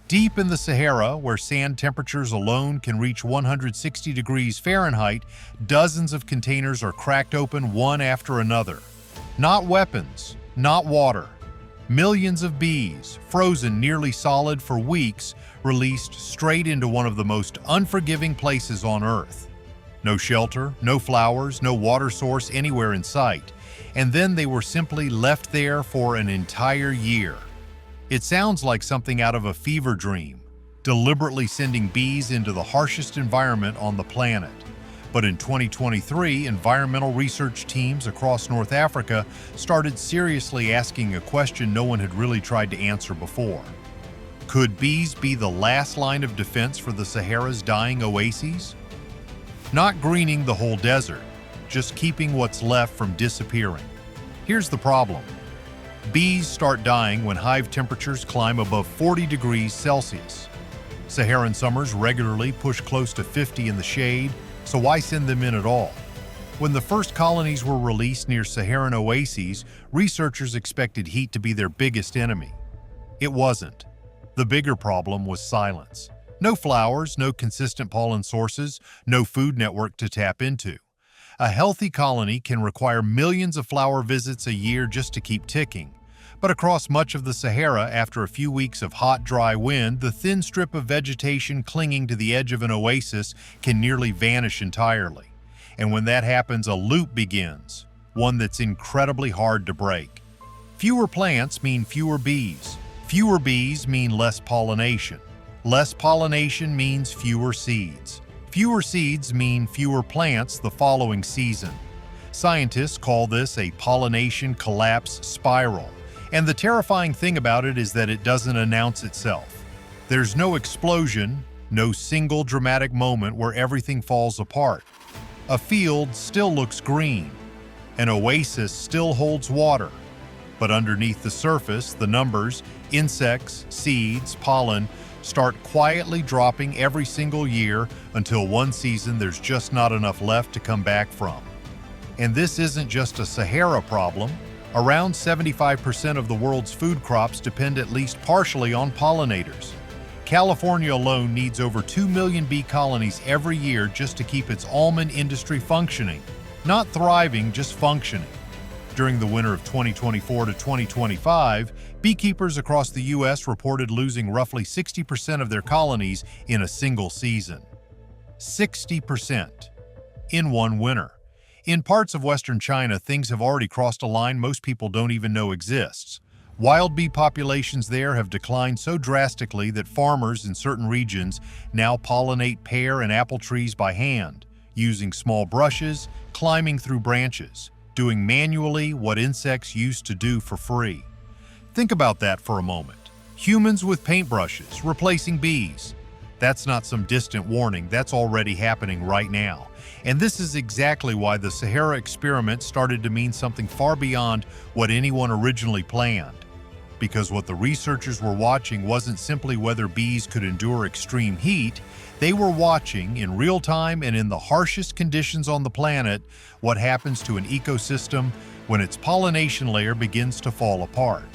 Deep in the Sahara, where sand temperatures alone can reach 160 degrees Fahrenheit, dozens of containers are cracked open one after another. Not weapons, not water. Millions of bees, frozen nearly solid for weeks, released straight into one of the most unforgiving places on Earth. No shelter, no flowers, no water source anywhere in sight. And then they were simply left there for an entire year. It sounds like something out of a fever dream, deliberately sending bees into the harshest environment on the planet. But in 2023, environmental research teams across North Africa started seriously asking a question no one had really tried to answer before. Could bees be the last line of defense for the Sahara's dying oases? Not greening the whole desert, just keeping what's left from disappearing. Here's the problem. Bees start dying when hive temperatures climb above 40 degrees Celsius. Saharan summers regularly push close to 50 in the shade, so why send them in at all? When the first colonies were released near Saharan oases, researchers expected heat to be their biggest enemy. It wasn't. The bigger problem was silence. No flowers, no consistent pollen sources, no food network to tap into. A healthy colony can require millions of flower visits a year just to keep ticking. But across much of the Sahara, after a few weeks of hot, dry wind, the thin strip of vegetation clinging to the edge of an oasis can nearly vanish entirely. And when that happens, a loop begins, one that's incredibly hard to break. Fewer plants mean fewer bees. Fewer bees mean less pollination. Less pollination means fewer seeds. Fewer seeds mean fewer plants the following season. Scientists call this a pollination collapse spiral. And the terrifying thing about it is that it doesn't announce itself. There's no explosion, no single dramatic moment where everything falls apart. A field still looks green. An oasis still holds water. But underneath the surface, the numbers, insects, seeds, pollen, start quietly dropping every single year until one season there's just not enough left to come back from. And this isn't just a Sahara problem. Around 75% of the world's food crops depend at least partially on pollinators. California alone needs over 2 million bee colonies every year just to keep its almond industry functioning. Not thriving, just functioning. During the winter of 2024 to 2025, beekeepers across the U.S. reported losing roughly 60% of their colonies in a single season. 60% in one winter. In parts of Western China, things have already crossed a line most people don't even know exists. Wild bee populations there have declined so drastically that farmers in certain regions now pollinate pear and apple trees by hand, using small brushes, climbing through branches, doing manually what insects used to do for free. Think about that for a moment. Humans with paintbrushes, replacing bees. That's not some distant warning, that's already happening right now. And this is exactly why the Sahara experiment started to mean something far beyond what anyone originally planned. Because what the researchers were watching wasn't simply whether bees could endure extreme heat, they were watching, in real time and in the harshest conditions on the planet, what happens to an ecosystem when its pollination layer begins to fall apart.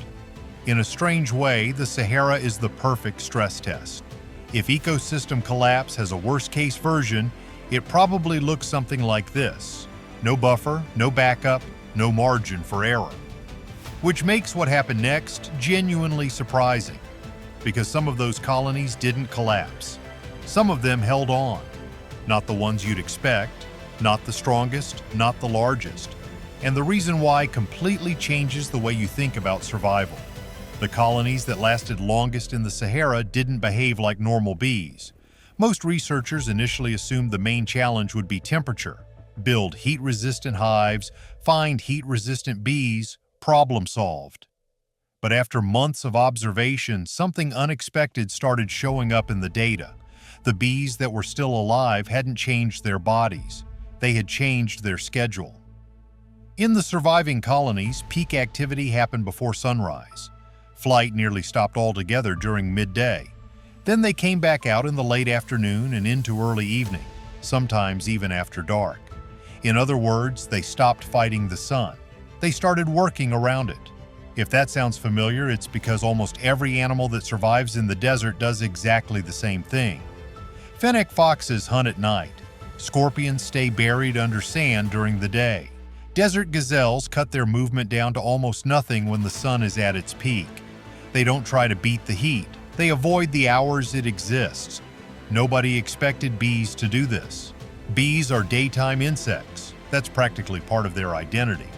In a strange way, the Sahara is the perfect stress test. If ecosystem collapse has a worst-case version, it probably looks something like this. No buffer, no backup, no margin for error. Which makes what happened next genuinely surprising, because some of those colonies didn't collapse. Some of them held on. Not the ones you'd expect, not the strongest, not the largest. And the reason why completely changes the way you think about survival. The colonies that lasted longest in the Sahara didn't behave like normal bees. Most researchers initially assumed the main challenge would be temperature. Build heat-resistant hives, find heat-resistant bees, problem solved. But after months of observation, something unexpected started showing up in the data. The bees that were still alive hadn't changed their bodies. They had changed their schedule. In the surviving colonies, peak activity happened before sunrise. Flight nearly stopped altogether during midday. Then they came back out in the late afternoon and into early evening, sometimes even after dark. In other words, they stopped fighting the sun. They started working around it. If that sounds familiar, it's because almost every animal that survives in the desert does exactly the same thing. Fennec foxes hunt at night. Scorpions stay buried under sand during the day. Desert gazelles cut their movement down to almost nothing when the sun is at its peak. They don't try to beat the heat. They avoid the hours it exists. Nobody expected bees to do this. Bees are daytime insects. That's practically part of their identity.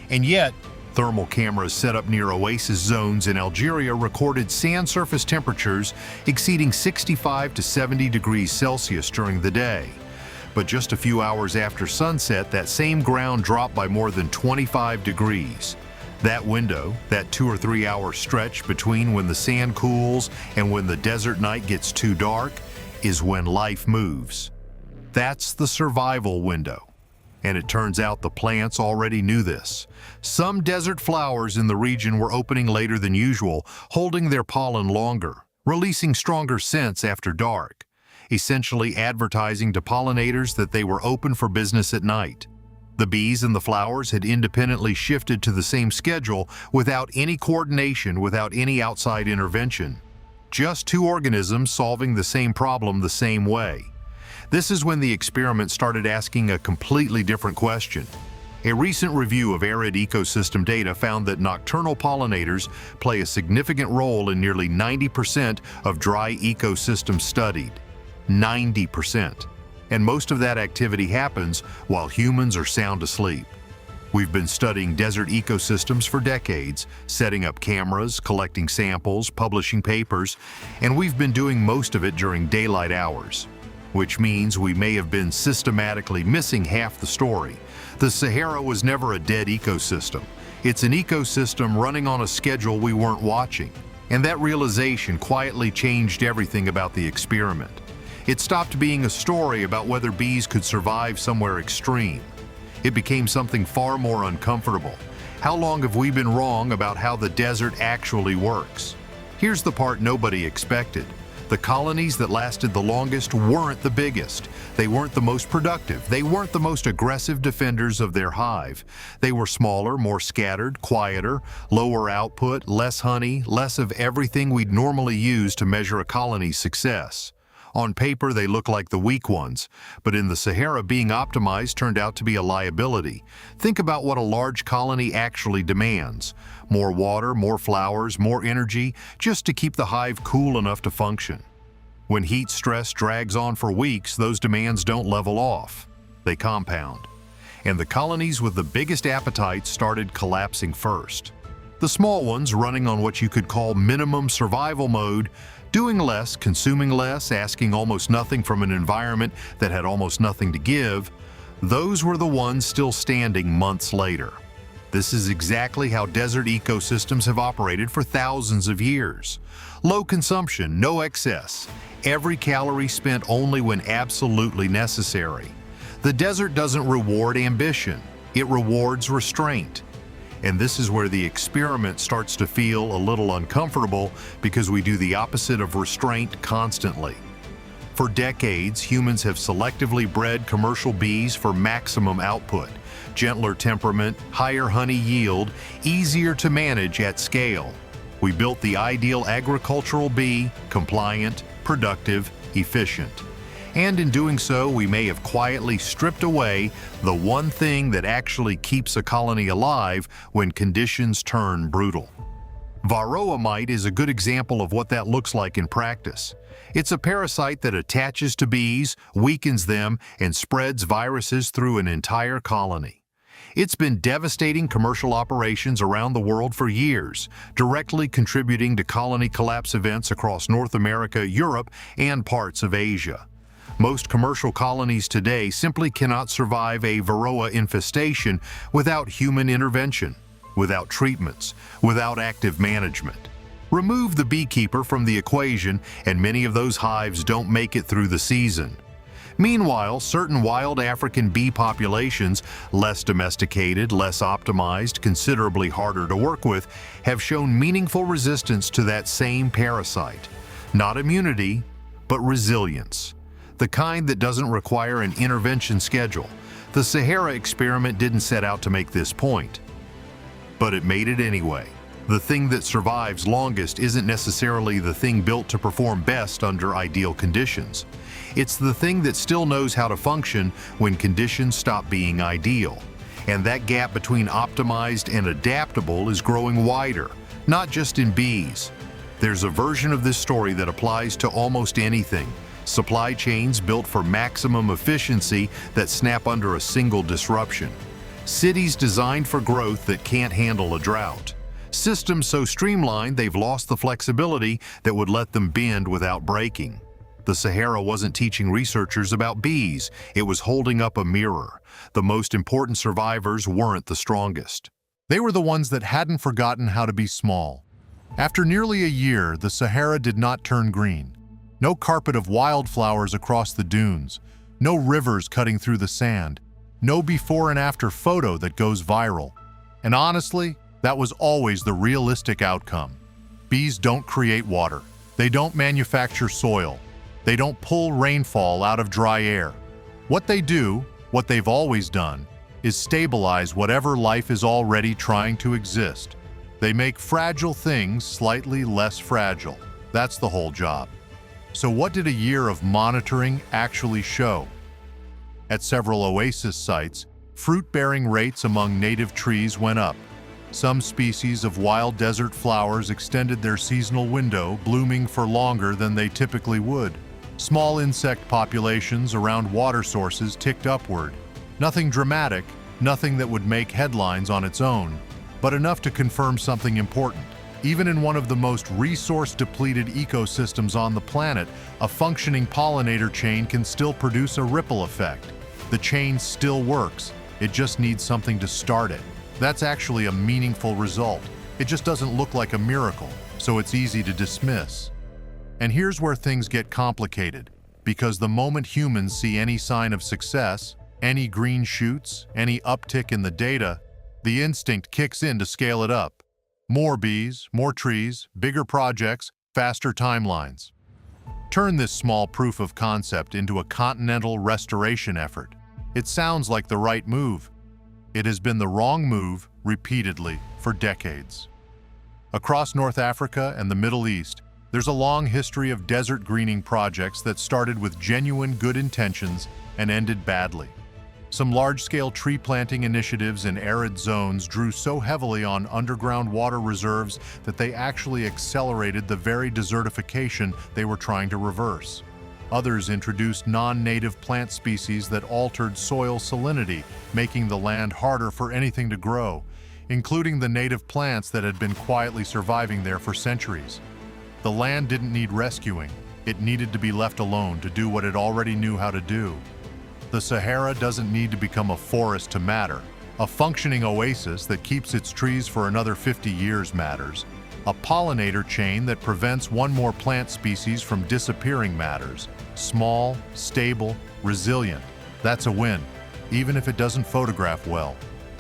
And yet, thermal cameras set up near oasis zones in Algeria recorded sand surface temperatures exceeding 65 to 70 degrees Celsius during the day. But just a few hours after sunset, that same ground dropped by more than 25 degrees. That window, that 2 or 3 hour stretch between when the sand cools and when the desert night gets too dark, is when life moves. That's the survival window. And it turns out the plants already knew this. Some desert flowers in the region were opening later than usual, holding their pollen longer, releasing stronger scents after dark, essentially advertising to pollinators that they were open for business at night. The bees and the flowers had independently shifted to the same schedule without any coordination, without any outside intervention. Just two organisms solving the same problem the same way. This is when the experiment started asking a completely different question. A recent review of arid ecosystem data found that nocturnal pollinators play a significant role in nearly 90% of dry ecosystems studied. 90%. And most of that activity happens while humans are sound asleep. We've been studying desert ecosystems for decades, setting up cameras, collecting samples, publishing papers, and we've been doing most of it during daylight hours. Which means we may have been systematically missing half the story. The Sahara was never a dead ecosystem. It's an ecosystem running on a schedule we weren't watching. And that realization quietly changed everything about the experiment. It stopped being a story about whether bees could survive somewhere extreme. It became something far more uncomfortable. How long have we been wrong about how the desert actually works? Here's the part nobody expected. The colonies that lasted the longest weren't the biggest. They weren't the most productive. They weren't the most aggressive defenders of their hive. They were smaller, more scattered, quieter, lower output, less honey, less of everything we'd normally use to measure a colony's success. On paper, they look like the weak ones, but in the Sahara, being optimized turned out to be a liability. Think about what a large colony actually demands. More water, more flowers, more energy, just to keep the hive cool enough to function. When heat stress drags on for weeks, those demands don't level off. They compound. And the colonies with the biggest appetites started collapsing first. The small ones, running on what you could call minimum survival mode, doing less, consuming less, asking almost nothing from an environment that had almost nothing to give, those were the ones still standing months later. This is exactly how desert ecosystems have operated for thousands of years. Low consumption, no excess. Every calorie spent only when absolutely necessary. The desert doesn't reward ambition, it rewards restraint. And this is where the experiment starts to feel a little uncomfortable because we do the opposite of restraint constantly. For decades, humans have selectively bred commercial bees for maximum output, gentler temperament, higher honey yield, easier to manage at scale. We built the ideal agricultural bee, compliant, productive, efficient. And in doing so, we may have quietly stripped away the one thing that actually keeps a colony alive when conditions turn brutal. Varroa mite is a good example of what that looks like in practice. It's a parasite that attaches to bees, weakens them, and spreads viruses through an entire colony. It's been devastating commercial operations around the world for years, directly contributing to colony collapse events across North America, Europe, and parts of Asia. Most commercial colonies today simply cannot survive a Varroa infestation without human intervention, without treatments, without active management. Remove the beekeeper from the equation, and many of those hives don't make it through the season. Meanwhile, certain wild African bee populations, less domesticated, less optimized, considerably harder to work with, have shown meaningful resistance to that same parasite. Not immunity, but resilience. The kind that doesn't require an intervention schedule. The Sahara experiment didn't set out to make this point, but it made it anyway. The thing that survives longest isn't necessarily the thing built to perform best under ideal conditions. It's the thing that still knows how to function when conditions stop being ideal. And that gap between optimized and adaptable is growing wider, not just in bees. There's a version of this story that applies to almost anything. Supply chains built for maximum efficiency that snap under a single disruption. Cities designed for growth that can't handle a drought. Systems so streamlined they've lost the flexibility that would let them bend without breaking. The Sahara wasn't teaching researchers about bees, it was holding up a mirror. The most important survivors weren't the strongest. They were the ones that hadn't forgotten how to be small. After nearly a year, the Sahara did not turn green. No carpet of wildflowers across the dunes, no rivers cutting through the sand, no before and after photo that goes viral. And honestly, that was always the realistic outcome. Bees don't create water. They don't manufacture soil. They don't pull rainfall out of dry air. What they do, what they've always done, is stabilize whatever life is already trying to exist. They make fragile things slightly less fragile. That's the whole job. So what did a year of monitoring actually show? At several oasis sites, fruit-bearing rates among native trees went up. Some species of wild desert flowers extended their seasonal window, blooming for longer than they typically would. Small insect populations around water sources ticked upward. Nothing dramatic, nothing that would make headlines on its own, but enough to confirm something important. Even in one of the most resource-depleted ecosystems on the planet, a functioning pollinator chain can still produce a ripple effect. The chain still works, it just needs something to start it. That's actually a meaningful result. It just doesn't look like a miracle, so it's easy to dismiss. And here's where things get complicated, because the moment humans see any sign of success, any green shoots, any uptick in the data, the instinct kicks in to scale it up. More bees, more trees, bigger projects, faster timelines. Turn this small proof of concept into a continental restoration effort. It sounds like the right move. It has been the wrong move repeatedly for decades. Across North Africa and the Middle East, there's a long history of desert greening projects that started with genuine good intentions and ended badly. Some large-scale tree planting initiatives in arid zones drew so heavily on underground water reserves that they actually accelerated the very desertification they were trying to reverse. Others introduced non-native plant species that altered soil salinity, making the land harder for anything to grow, including the native plants that had been quietly surviving there for centuries. The land didn't need rescuing. It needed to be left alone to do what it already knew how to do. The Sahara doesn't need to become a forest to matter. A functioning oasis that keeps its trees for another 50 years matters. A pollinator chain that prevents one more plant species from disappearing matters. Small, stable, resilient. That's a win, even if it doesn't photograph well.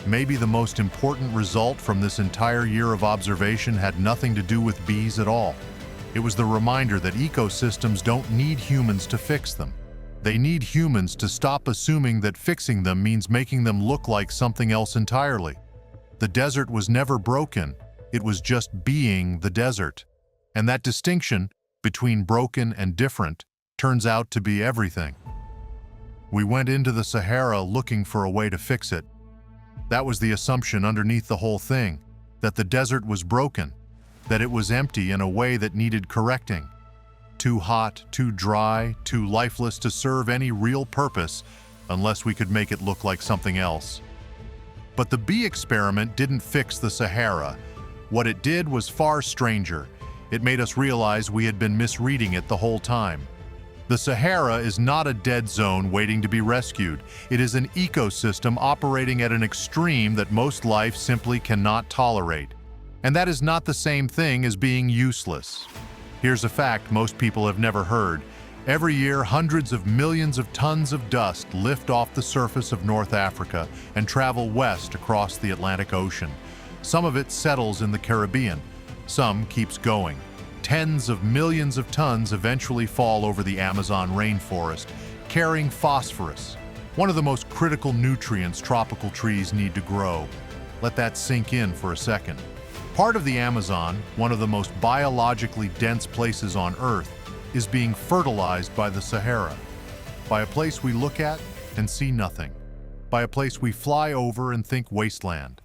Maybe the most important result from this entire year of observation had nothing to do with bees at all. It was the reminder that ecosystems don't need humans to fix them. They need humans to stop assuming that fixing them means making them look like something else entirely. The desert was never broken, it was just being the desert. And that distinction between broken and different turns out to be everything. We went into the Sahara looking for a way to fix it. That was the assumption underneath the whole thing, that the desert was broken, that it was empty in a way that needed correcting. Too hot, too dry, too lifeless to serve any real purpose unless we could make it look like something else. But the bee experiment didn't fix the Sahara. What it did was far stranger. It made us realize we had been misreading it the whole time. The Sahara is not a dead zone waiting to be rescued. It is an ecosystem operating at an extreme that most life simply cannot tolerate. And that is not the same thing as being useless. Here's a fact most people have never heard. Every year, hundreds of millions of tons of dust lift off the surface of North Africa and travel west across the Atlantic Ocean. Some of it settles in the Caribbean. Some keeps going. Tens of millions of tons eventually fall over the Amazon rainforest, carrying phosphorus, one of the most critical nutrients tropical trees need to grow. Let that sink in for a second. Part of the Amazon, one of the most biologically dense places on Earth, is being fertilized by the Sahara, by a place we look at and see nothing, by a place we fly over and think wasteland.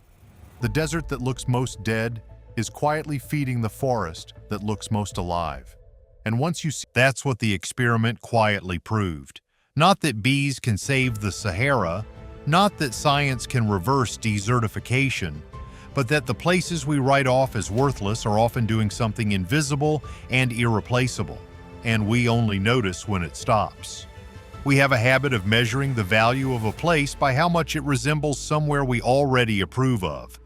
The desert that looks most dead is quietly feeding the forest that looks most alive. And once you see, that's what the experiment quietly proved. Not that bees can save the Sahara, not that science can reverse desertification, but that the places we write off as worthless are often doing something invisible and irreplaceable, and we only notice when it stops. We have a habit of measuring the value of a place by how much it resembles somewhere we already approve of.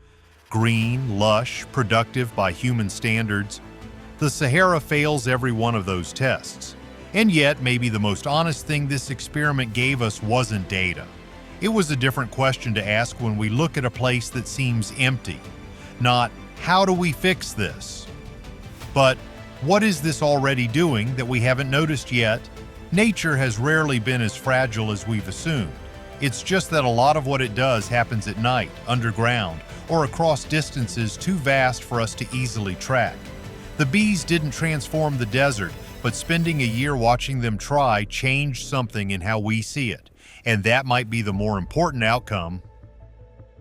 Green, lush, productive by human standards. The Sahara fails every one of those tests. And yet, maybe the most honest thing this experiment gave us wasn't data. It was a different question to ask when we look at a place that seems empty. Not, how do we fix this? But, what is this already doing that we haven't noticed yet? Nature has rarely been as fragile as we've assumed. It's just that a lot of what it does happens at night, underground, or across distances too vast for us to easily track. The bees didn't transform the desert, but spending a year watching them try changed something in how we see it. And that might be the more important outcome